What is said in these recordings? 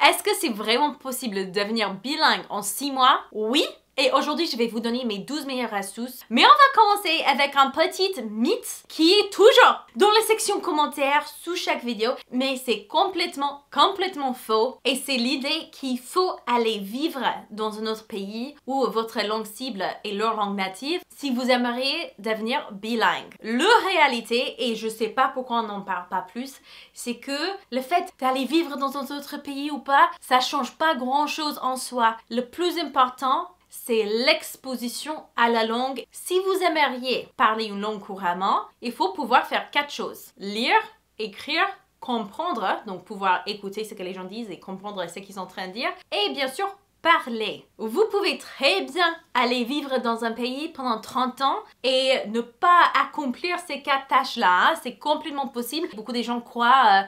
Est-ce que c'est vraiment possible de devenir bilingue en 6 mois? Oui. Et aujourd'hui, je vais vous donner mes 12 meilleures astuces. Mais on va commencer avec un petit mythe qui est toujours dans la section commentaires sous chaque vidéo. Mais c'est complètement faux. Et c'est l'idée qu'il faut aller vivre dans un autre pays où votre langue cible est leur langue native si vous aimeriez devenir bilingue. La réalité, et je sais pas pourquoi on n'en parle pas plus, c'est que le fait d'aller vivre dans un autre pays ou pas, ça change pas grand chose en soi. Le plus important, c'est l'exposition à la langue. Si vous aimeriez parler une langue couramment, il faut pouvoir faire 4 choses. Lire, écrire, comprendre, donc pouvoir écouter ce que les gens disent et comprendre ce qu'ils sont en train de dire. Et bien sûr, parler. Vous pouvez très bien aller vivre dans un pays pendant 30 ans et ne pas accomplir ces 4 tâches-là. Hein. C'est complètement possible. Beaucoup de gens croient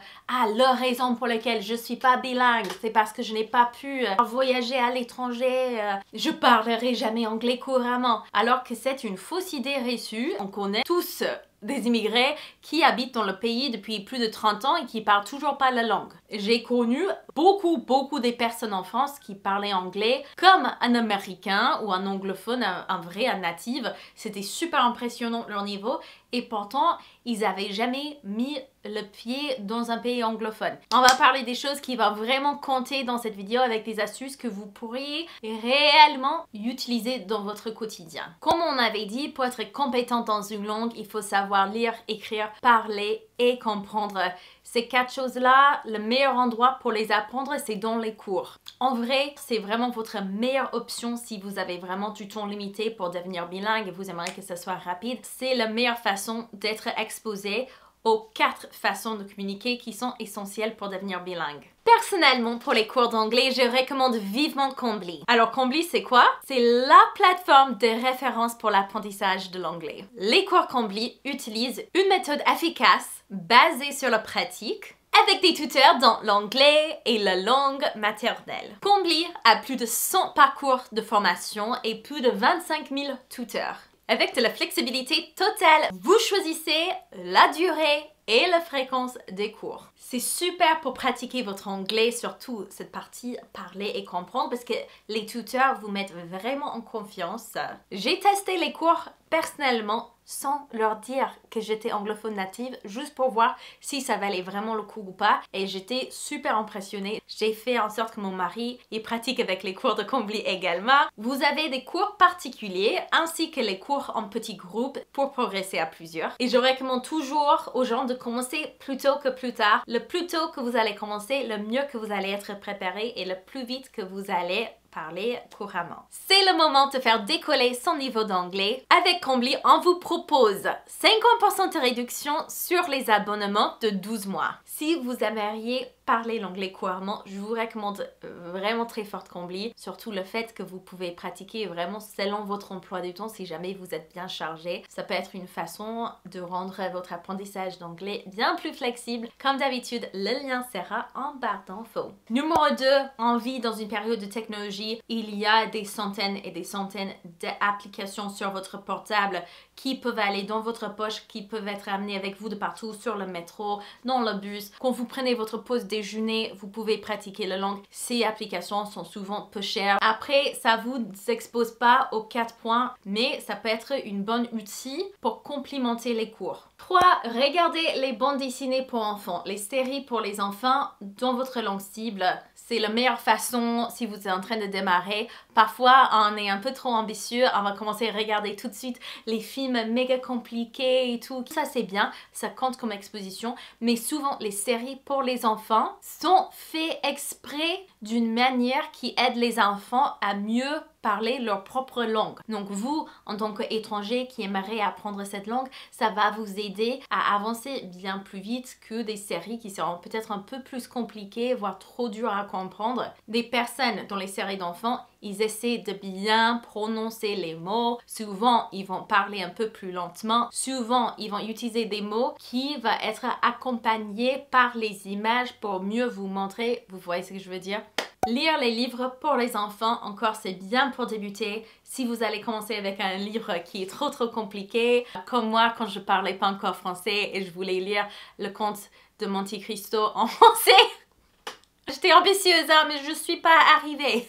la raison pour laquelle je suis pas bilingue, c'est parce que je n'ai pas pu voyager à l'étranger. Je parlerai jamais anglais couramment. Alors que c'est une fausse idée reçue. On connaît tous des immigrés qui habitent dans le pays depuis plus de 30 ans et qui parlent toujours pas la langue. J'ai connu beaucoup des personnes en France qui parlaient anglais comme un américain ou un anglophone, un vrai, natif. C'était super impressionnant leur niveau et pourtant ils n'avaient jamais mis le pied dans un pays anglophone. On va parler des choses qui vont vraiment compter dans cette vidéo avec des astuces que vous pourriez réellement utiliser dans votre quotidien. Comme on avait dit, pour être compétent dans une langue, il faut savoir lire, écrire, parler et comprendre. Ces 4 choses-là, le meilleur endroit pour les apprendre, c'est dans les cours. En vrai, c'est vraiment votre meilleure option si vous avez vraiment du temps limité pour devenir bilingue et vous aimeriez que ce soit rapide. C'est la meilleure façon d'être exposé aux 4 façons de communiquer qui sont essentielles pour devenir bilingue. Personnellement, pour les cours d'anglais, je recommande vivement Cambly. Alors Cambly, c'est quoi? C'est la plateforme de référence pour l'apprentissage de l'anglais. Les cours Cambly utilisent une méthode efficace basée sur la pratique avec des tuteurs dans l'anglais et la langue maternelle. Cambly a plus de 100 parcours de formation et plus de 25 000 tuteurs. Avec de la flexibilité totale, vous choisissez la durée et la fréquence des cours. C'est super pour pratiquer votre anglais, surtout cette partie parler et comprendre parce que les tuteurs vous mettent vraiment en confiance. J'ai testé les cours personnellement sans leur dire que j'étais anglophone native, juste pour voir si ça valait vraiment le coup ou pas. Et j'étais super impressionnée. J'ai fait en sorte que mon mari y pratique avec les cours de Cambly également. Vous avez des cours particuliers ainsi que les cours en petits groupes pour progresser à plusieurs. Et je recommande toujours aux gens de commencer plus tôt que plus tard. Le plus tôt que vous allez commencer, le mieux que vous allez être préparé et le plus vite que vous allez parler couramment. C'est le moment de faire décoller son niveau d'anglais. Avec Cambly, on vous propose 50% de réduction sur les abonnements de 12 mois. Si vous aimeriez parler l'anglais couramment, je vous recommande vraiment très fort Cambly. Surtout le fait que vous pouvez pratiquer vraiment selon votre emploi du temps si jamais vous êtes bien chargé. Ça peut être une façon de rendre votre apprentissage d'anglais bien plus flexible. Comme d'habitude, le lien sera en barre d'infos. Numéro 2, on vit dans une période de technologie. Il y a des centaines et des centaines d'applications sur votre portable qui peuvent aller dans votre poche, qui peuvent être amenées avec vous de partout, sur le métro, dans le bus. Quand vous prenez votre pause déjeuner, vous pouvez pratiquer la langue. Ces applications sont souvent peu chères. Après, ça vous expose pas aux 4 points, mais ça peut être une bonne outil pour complimenter les cours. 3. Regardez les bandes dessinées pour enfants, les séries pour les enfants dans votre langue cible. C'est la meilleure façon si vous êtes en train de démarrer. Parfois, on est un peu trop ambitieux, on va commencer à regarder tout de suite les films méga compliqués et tout. Ça, c'est bien, ça compte comme exposition. Mais souvent, les séries pour les enfants sont faites exprès d'une manière qui aide les enfants à mieux parler leur propre langue. Donc vous, en tant qu'étranger qui aimerait apprendre cette langue, ça va vous aider à avancer bien plus vite que des séries qui seront peut-être un peu plus compliquées, voire trop dures à comprendre. Des personnes dans les séries d'enfants, ils essaient de bien prononcer les mots. Souvent, ils vont parler un peu plus lentement. Souvent, ils vont utiliser des mots qui vont être accompagnés par les images pour mieux vous montrer. Vous voyez ce que je veux dire? Lire les livres pour les enfants, encore c'est bien pour débuter. Si vous allez commencer avec un livre qui est trop compliqué, comme moi quand je parlais pas encore français et je voulais lire Le Comte de Monte Cristo en français, J'étais ambitieuse, hein, mais je suis pas arrivée.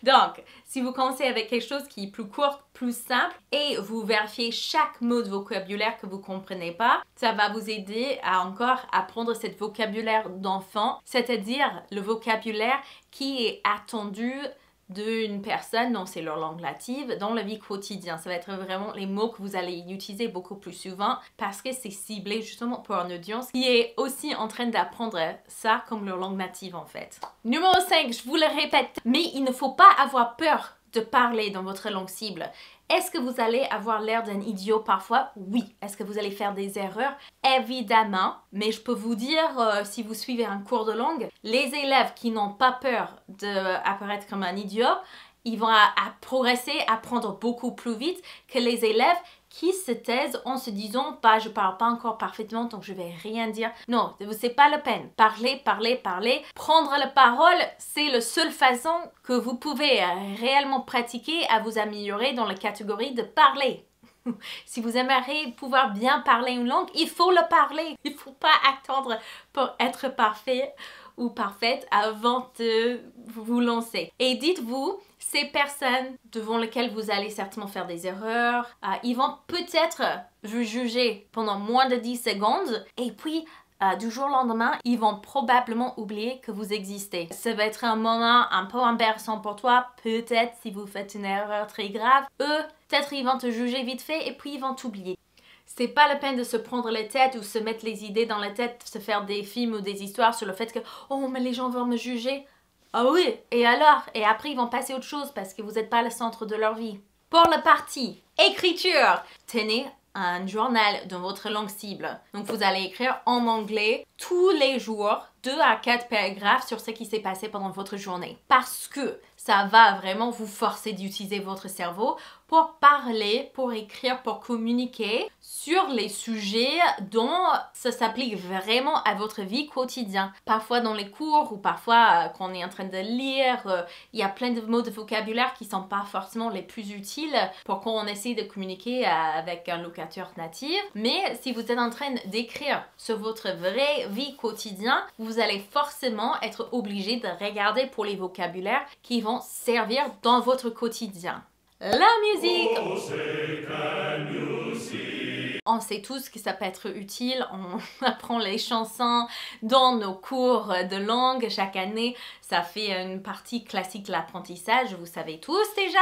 Donc, si vous commencez avec quelque chose qui est plus court, plus simple, et vous vérifiez chaque mot de vocabulaire que vous comprenez pas, ça va vous aider à encore apprendre ce vocabulaire d'enfant, c'est-à-dire le vocabulaire qui est attendu d'une personne dont c'est leur langue native dans la vie quotidienne. Ça va être vraiment les mots que vous allez utiliser beaucoup plus souvent parce que c'est ciblé justement pour une audience qui est aussi en train d'apprendre ça comme leur langue native en fait. Numéro 5, je vous le répète, mais il ne faut pas avoir peur de parler dans votre langue cible. Est-ce que vous allez avoir l'air d'un idiot parfois? Oui. Est-ce que vous allez faire des erreurs? Évidemment. Mais je peux vous dire, si vous suivez un cours de langue, les élèves qui n'ont pas peur d'apparaître comme un idiot, ils vont à progresser, apprendre beaucoup plus vite que les élèves qui se taisent en se disant « bah je parle pas encore parfaitement donc je vais rien dire ». Non, c'est pas la peine. Parler, parler, parler. Prendre la parole, c'est la seule façon que vous pouvez réellement pratiquer à vous améliorer dans la catégorie de parler. Si vous aimeriez pouvoir bien parler une langue, il faut le parler. Il ne faut pas attendre pour être parfait ou parfaite avant de vous lancer. Et dites-vous, ces personnes devant lesquelles vous allez certainement faire des erreurs, ils vont peut-être vous juger pendant moins de 10 secondes et puis du jour au lendemain, ils vont probablement oublier que vous existez. Ça va être un moment un peu embarrassant pour toi, peut-être si vous faites une erreur très grave. Eux, peut-être ils vont te juger vite fait et puis ils vont t'oublier. C'est pas la peine de se prendre la tête ou se mettre les idées dans la tête, se faire des films ou des histoires sur le fait que « Oh, mais les gens vont me juger ». Ah oui, et alors? Et après, ils vont passer à autre chose parce que vous n'êtes pas le centre de leur vie. Pour la partie écriture, tenez un journal dans votre langue cible. Donc, vous allez écrire en anglais tous les jours 2 à 4 paragraphes sur ce qui s'est passé pendant votre journée. Parce que ça va vraiment vous forcer d'utiliser votre cerveau pour parler, pour écrire, pour communiquer sur les sujets dont ça s'applique vraiment à votre vie quotidienne. Parfois dans les cours ou parfois quand on est en train de lire, il y a plein de mots de vocabulaire qui ne sont pas forcément les plus utiles pour qu'on essaie de communiquer avec un locuteur natif. Mais si vous êtes en train d'écrire sur votre vraie vie quotidienne, vous allez forcément être obligé de regarder pour les vocabulaires qui vont servir dans votre quotidien. La musique! On sait tous que ça peut être utile, on apprend les chansons dans nos cours de langue chaque année. Ça fait une partie classique de l'apprentissage, vous savez tous déjà.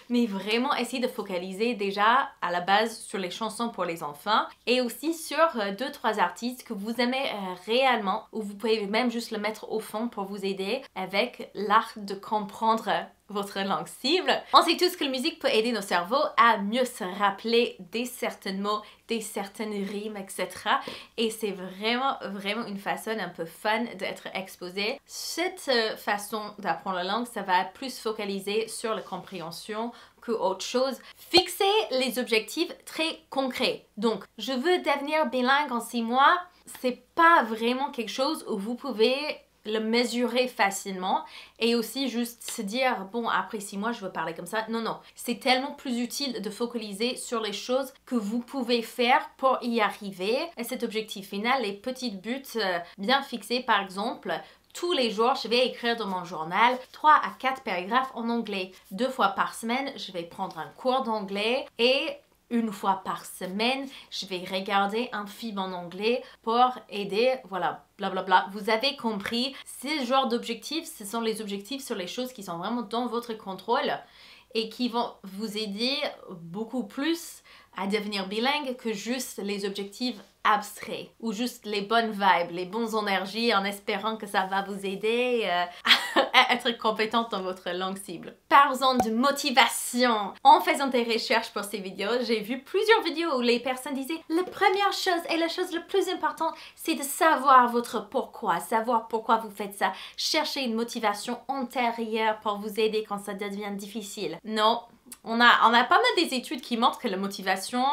Mais vraiment, essayez de focaliser déjà à la base sur les chansons pour les enfants et aussi sur 2-3 artistes que vous aimez réellement ou vous pouvez même juste le mettre au fond pour vous aider avec l'art de comprendre votre langue cible. On sait tous que la musique peut aider nos cerveaux à mieux se rappeler des certains mots, des certaines rimes, etc. Et c'est vraiment une façon un peu fun d'être exposé. Cette façon d'apprendre la langue, ça va plus focaliser sur la compréhension que autre chose. Fixez les objectifs très concrets. Donc, je veux devenir bilingue en 6 mois. C'est pas vraiment quelque chose où vous pouvez le mesurer facilement et aussi juste se dire bon après 6 mois je veux parler comme ça. Non, c'est tellement plus utile de focaliser sur les choses que vous pouvez faire pour y arriver à cet objectif final, les petits buts bien fixés. Par exemple, tous les jours, je vais écrire dans mon journal 3 à 4 paragraphes en anglais. 2 fois par semaine, je vais prendre un cours d'anglais et 1 fois par semaine, je vais regarder un film en anglais pour aider, voilà, blablabla. Vous avez compris, ces genres d'objectifs, ce sont les objectifs sur les choses qui sont vraiment dans votre contrôle et qui vont vous aider beaucoup plus à devenir bilingue que juste les objectifs abstraits ou juste les bonnes vibes, les bonnes énergies en espérant que ça va vous aider à être compétente dans votre langue cible. Parlons de motivation. En faisant des recherches pour ces vidéos, j'ai vu plusieurs vidéos où les personnes disaient la première chose et la chose la plus importante, c'est de savoir votre pourquoi, savoir pourquoi vous faites ça. Cherchez une motivation antérieure pour vous aider quand ça devient difficile. Non. On a pas mal des études qui montrent que la motivation,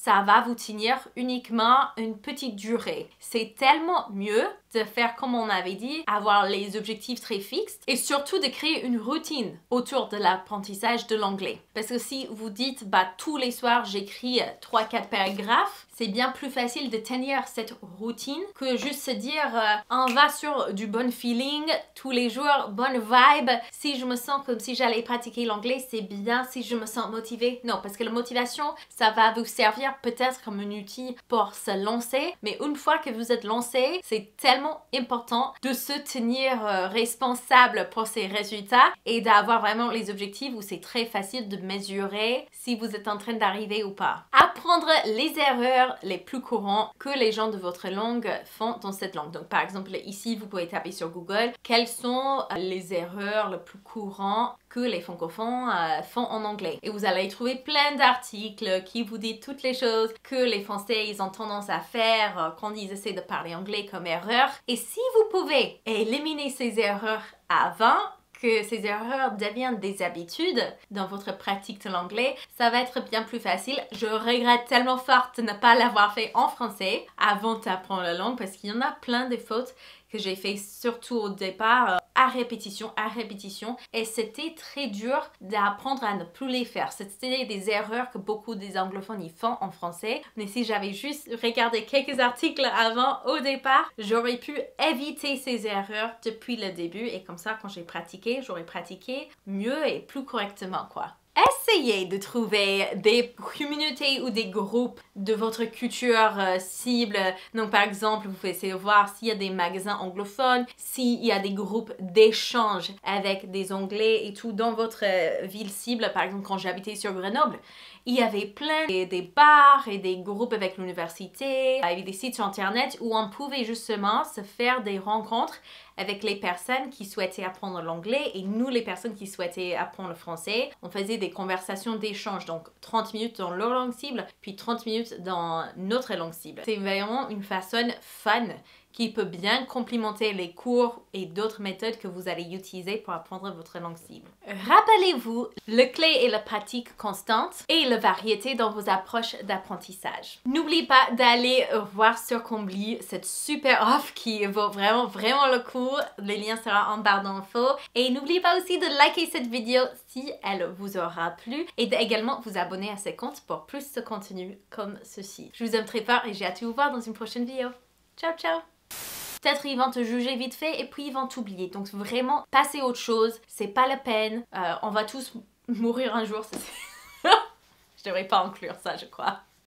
ça va vous tenir uniquement une petite durée. C'est tellement mieux de faire comme on avait dit, avoir les objectifs très fixes et surtout de créer une routine autour de l'apprentissage de l'anglais. Parce que si vous dites, tous les soirs j'écris 3-4 paragraphes, c'est bien plus facile de tenir cette routine que juste se dire on va sur du bon feeling tous les jours, bonne vibe. Si je me sens comme si j'allais pratiquer l'anglais, c'est bien. Si je me sens motivée, non, parce que la motivation, ça va vous servir peut-être comme un outil pour se lancer, mais une fois que vous êtes lancé, c'est tellement important de se tenir responsable pour ses résultats et d'avoir vraiment les objectifs où c'est très facile de mesurer si vous êtes en train d'arriver ou pas. Apprendre les erreurs les plus courantes que les gens de votre langue font dans cette langue. Donc par exemple ici vous pouvez taper sur Google quelles sont les erreurs les plus courantes que les francophones font en anglais. Et vous allez trouver plein d'articles qui vous disent toutes les choses que les Français ils ont tendance à faire quand ils essaient de parler anglais comme erreur. Et si vous pouvez éliminer ces erreurs avant que ces erreurs deviennent des habitudes dans votre pratique de l'anglais, ça va être bien plus facile. Je regrette tellement fort de ne pas l'avoir fait en français avant d'apprendre la langue parce qu'il y en a plein de fautes que j'ai fait surtout au départ à répétition et c'était très dur d'apprendre à ne plus les faire. C'était des erreurs que beaucoup des anglophones y font en français, mais si j'avais juste regardé quelques articles avant au départ, j'aurais pu éviter ces erreurs depuis le début et comme ça quand j'ai pratiqué, j'aurais pratiqué mieux et plus correctement quoi. Essayez de trouver des communautés ou des groupes de votre culture cible. Donc par exemple, vous pouvez essayer de voir s'il y a des magasins anglophones, s'il y a des groupes d'échange avec des Anglais et tout dans votre ville cible. Par exemple, quand j'habitais sur Grenoble, il y avait plein des bars et des groupes avec l'université, il y avait des sites sur internet où on pouvait justement se faire des rencontres avec les personnes qui souhaitaient apprendre l'anglais et nous les personnes qui souhaitaient apprendre le français. On faisait des conversations d'échange, donc 30 minutes dans leur langue cible, puis 30 minutes dans notre langue cible. C'est vraiment une façon fun qui peut bien complémenter les cours et d'autres méthodes que vous allez utiliser pour apprendre votre langue cible. Rappelez-vous, le clé est la pratique constante et la variété dans vos approches d'apprentissage. N'oubliez pas d'aller voir sur Cambly cette super offre qui vaut vraiment le coup. Le lien sera en barre d'infos. Et n'oubliez pas aussi de liker cette vidéo si elle vous aura plu et d'également vous abonner à ce compte pour plus de contenu comme ceci. Je vous aime très fort et j'ai hâte de vous voir dans une prochaine vidéo. Ciao ciao! Peut-être ils vont te juger vite fait et puis ils vont t'oublier. Donc vraiment, passez à autre chose. C'est pas la peine. On va tous mourir un jour. Je devrais pas inclure ça, je crois.